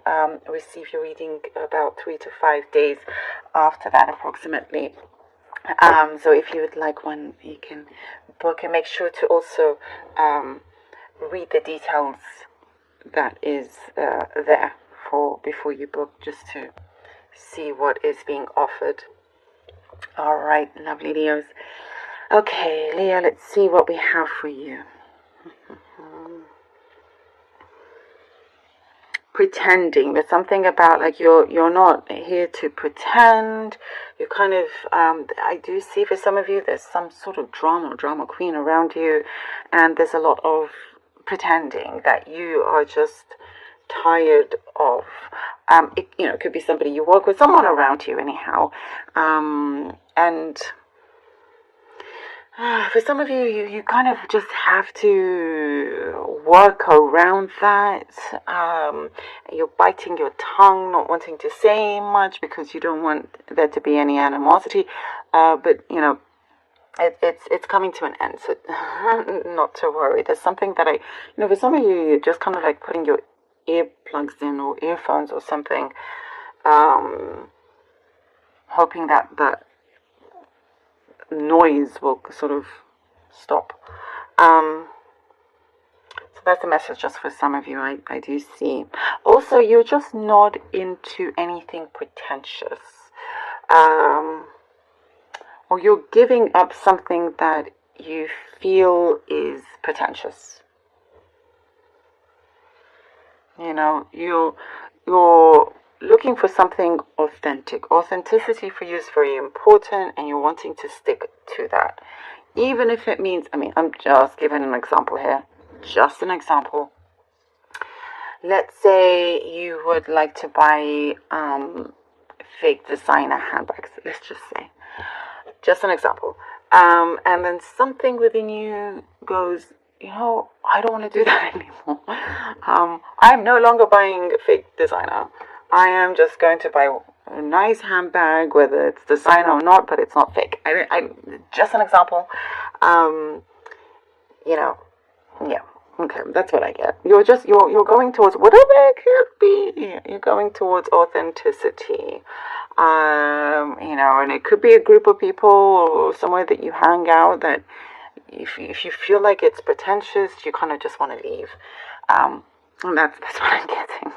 will receive your reading about 3 to 5 days after that, approximately. So if you would like one, you can book, and make sure to also read the details that is there for before you book, just to see what is being offered. All right, lovely Leos. Okay, Leo, let's see what we have for you. Pretending. There's something about like you're not here to pretend. You're kind of I do see for some of you there's some sort of drama queen around you, and there's a lot of pretending that you are just tired of. It could be somebody you work with, someone around you anyhow, and for some of you, you kind of just have to work around that. You're biting your tongue, not wanting to say much because you don't want there to be any animosity. But it's coming to an end, so not to worry. There's something that for some of you, you're just kind of like putting your earplugs in or earphones or something, hoping that noise will sort of stop. So that's a message just for some of you, I do see. Also, you're just not into anything pretentious. Or you're giving up something that you feel is pretentious. You're looking for something authentic. Authenticity for you is very important, and you're wanting to stick to that. Even if it means, I'm just giving an example here. Just an example. Let's say you would like to buy fake designer handbags. Let's just say. Just an example. And then something within you goes, I don't want to do that anymore. I'm no longer buying fake designer. I am just going to buy a nice handbag, whether it's designer or not, but it's not fake. I just an example. Yeah. Okay, that's what I get. You're going towards whatever it could be. You're going towards authenticity. And it could be a group of people or somewhere that you hang out that if you feel like it's pretentious, you kind of just want to leave. And that's what I'm getting.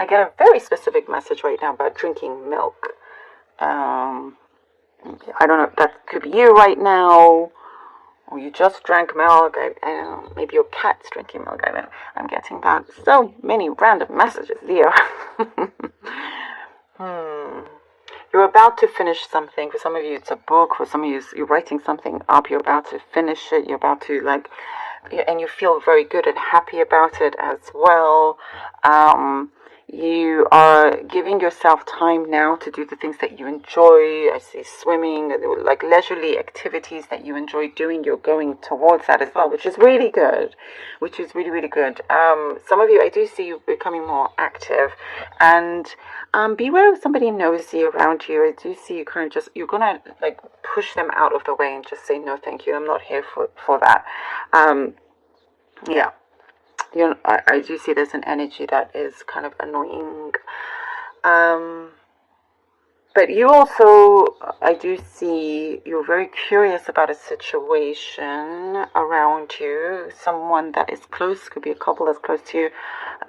I get a very specific message right now about drinking milk. I don't know if that could be you right now, or you just drank milk. I don't know, maybe your cat's drinking milk. I'm getting that. So many random messages, Leo. You're about to finish something. For some of you, it's a book. For some of you, you're writing something up. You're about to finish it. You're about to and you feel very good and happy about it as well. You are giving yourself time now to do the things that you enjoy. I see swimming, like leisurely activities that you enjoy doing. You're going towards that as well, which is really good. Really good. Some of you, I do see you becoming more active, and beware of somebody nosy around you. I do see you kind of you're gonna like push them out of the way and just say no, thank you. I'm not here for that. Yeah. I do see there's an energy that is kind of annoying. But you also, I do see you're very curious about a situation around you. Someone that is close, could be a couple that's close to you.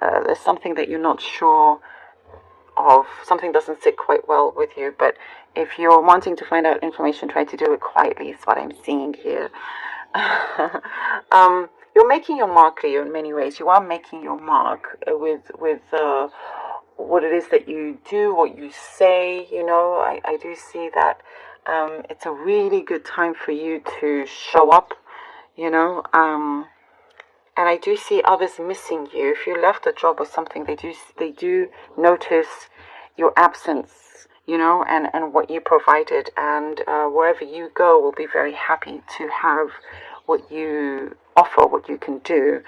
There's something that you're not sure of. Something doesn't sit quite well with you. But if you're wanting to find out information, try to do it quietly, is what I'm seeing here. You're making your mark, Leo, in many ways. You are making your mark with what it is that you do, what you say. I do see that it's a really good time for you to show up, and I do see others missing you. If you left a job or something, they do notice your absence, and what you provided, and wherever you go will be very happy to have what you offer, what you can do.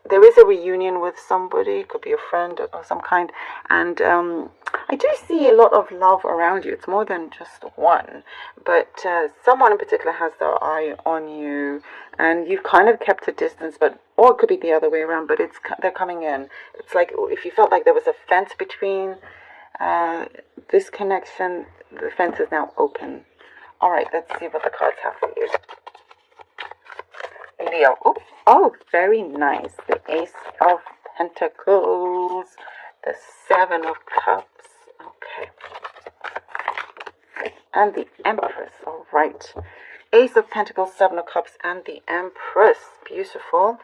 there is a reunion with somebody, could be a friend of some kind, and I do see a lot of love around you. It's more than just one, but someone in particular has their eye on you, and you've kind of kept a distance, but or it could be the other way around. But they're coming in. It's like if you felt like there was a fence between this connection, the fence is now open. All right, let's see what the cards have for you. Leo. Oh, very nice. The Ace of Pentacles, the Seven of Cups. Okay. And the Empress. All right. Ace of Pentacles, Seven of Cups, and the Empress. Beautiful.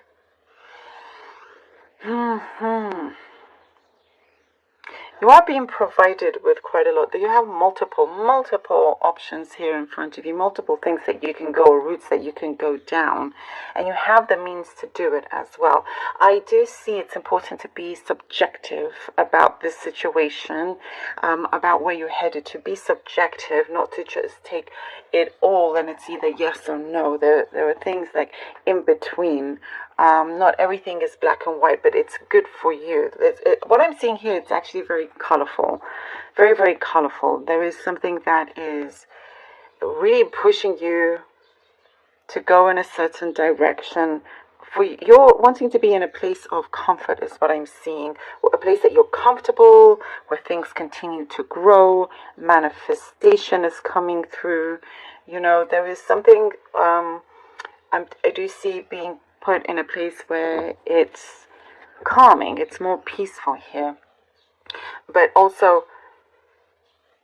You are being provided with quite a lot. You have multiple options here in front of you, multiple things that you can go, routes that you can go down, and you have the means to do it as well. I do see it's important to be subjective about this situation, about where you're headed, to be subjective, not to just take it all and it's either yes or no. There are things like in between. Not everything is black and white, but it's good for you. What I'm seeing here, it's actually very colorful, very, very colorful. There is something that is really pushing you to go in a certain direction. You're wanting to be in a place of comfort is what I'm seeing. A place that you're comfortable, where things continue to grow, manifestation is coming through. You know, there is something I do see being put in a place where it's calming, it's more peaceful here. But also,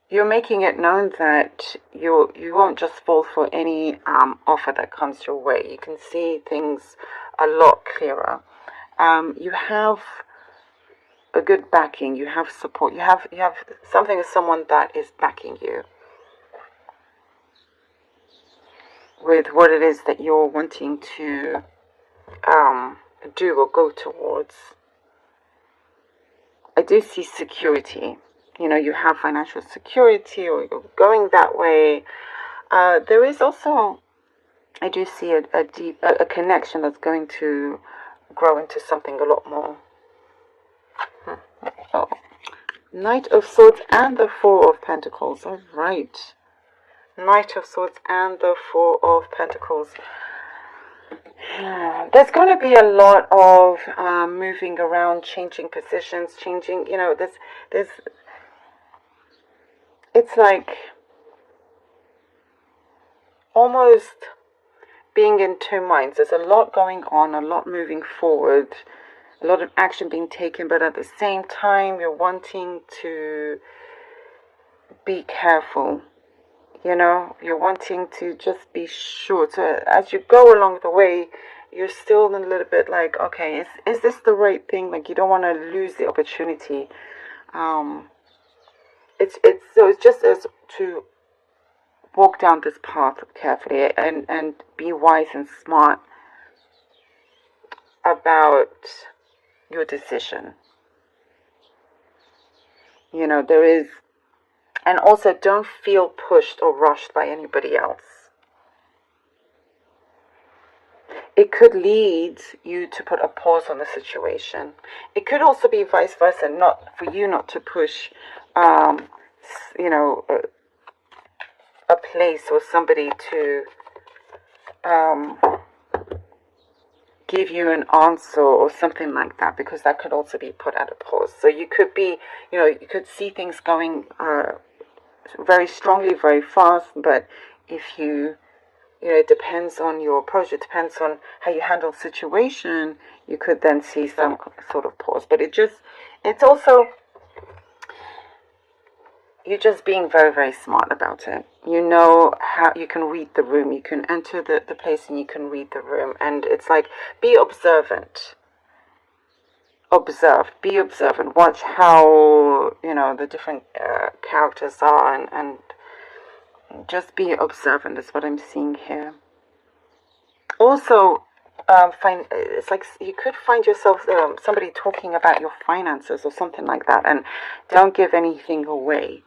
you're making it known that you won't just fall for any offer that comes your way. You can see things a lot clearer. You have a good backing. You have support. You have something as someone that is backing you with what it is that you're wanting to do or go towards. I do see security. You know, you have financial security, or you're going that way. There is also, I do see a deep connection that's going to grow into something a lot more. Oh, Knight of Swords and the Four of Pentacles. All right. Knight of Swords and the Four of Pentacles. There's going to be a lot of moving around, changing positions, changing, you know, there's it's like almost being in two minds. There's a lot going on, a lot moving forward, a lot of action being taken, but at the same time, you're wanting to be careful. You know, you're wanting to just be sure. So as you go along the way, you're still a little bit like, okay, is this the right thing? Like, you don't want to lose the opportunity. It's just as to walk down this path carefully and be wise and smart about your decision. You know, there is. And also, don't feel pushed or rushed by anybody else. It could lead you to put a pause on the situation. It could also be vice versa, not for you not to push, you know, a place or somebody to give you an answer or something like that, because that could also be put at a pause. So you could be, you know, you could see things going very strongly, very fast, but if you know, it depends on your approach, it depends on how you handle the situation, you could then see some sort of pause. But it's also, you're just being very, very smart about it. You know how you can read the room, you can enter the place and you can read the room. And it's like, be observant. Be observant. Watch how, you know, the different characters are, and just be observant is what I'm seeing here. Also, it's like you could find yourself somebody talking about your finances or something like that, and don't give anything away.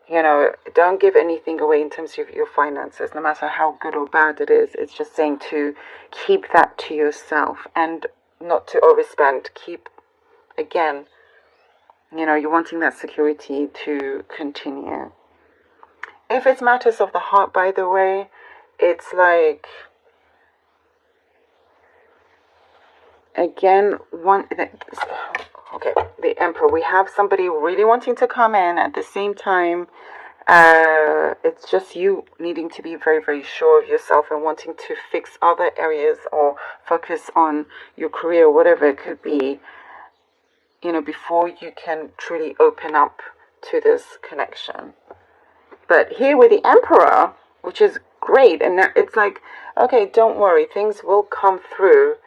You know, don't give anything away in terms of your finances, no matter how good or bad it is. It's just saying to keep that to yourself. And not to overspend. Keep, again, you're wanting that security to continue. If it's matters of the heart, by the way, it's like, again, the Emperor. We have somebody really wanting to come in at the same time. It's just you needing to be very, very sure of yourself and wanting to fix other areas or focus on your career, whatever it could be, before you can truly open up to this connection. But here with the Emperor, which is great, and it's like, okay, don't worry, things will come through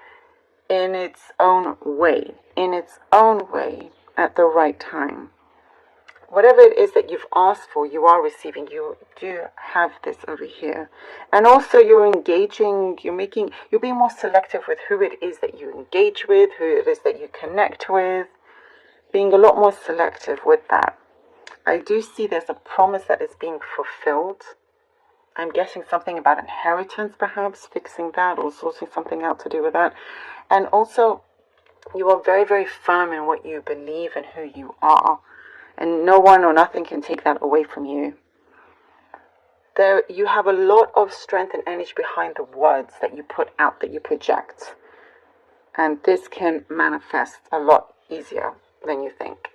in its own way, at the right time. Whatever it is that you've asked for, you are receiving. You do have this over here. And also you're engaging, you're being more selective with who it is that you engage with, who it is that you connect with, being a lot more selective with that. I do see there's a promise that is being fulfilled. I'm guessing something about inheritance, perhaps, fixing that or sorting something out to do with that. And also, you are very, very firm in what you believe and who you are. And no one or nothing can take that away from you. You have a lot of strength and energy behind the words that you put out, that you project. And this can manifest a lot easier than you think.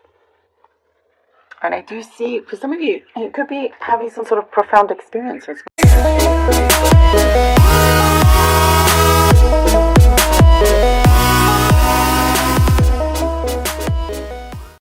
And I do see, for some of you, it could be having some sort of profound experience.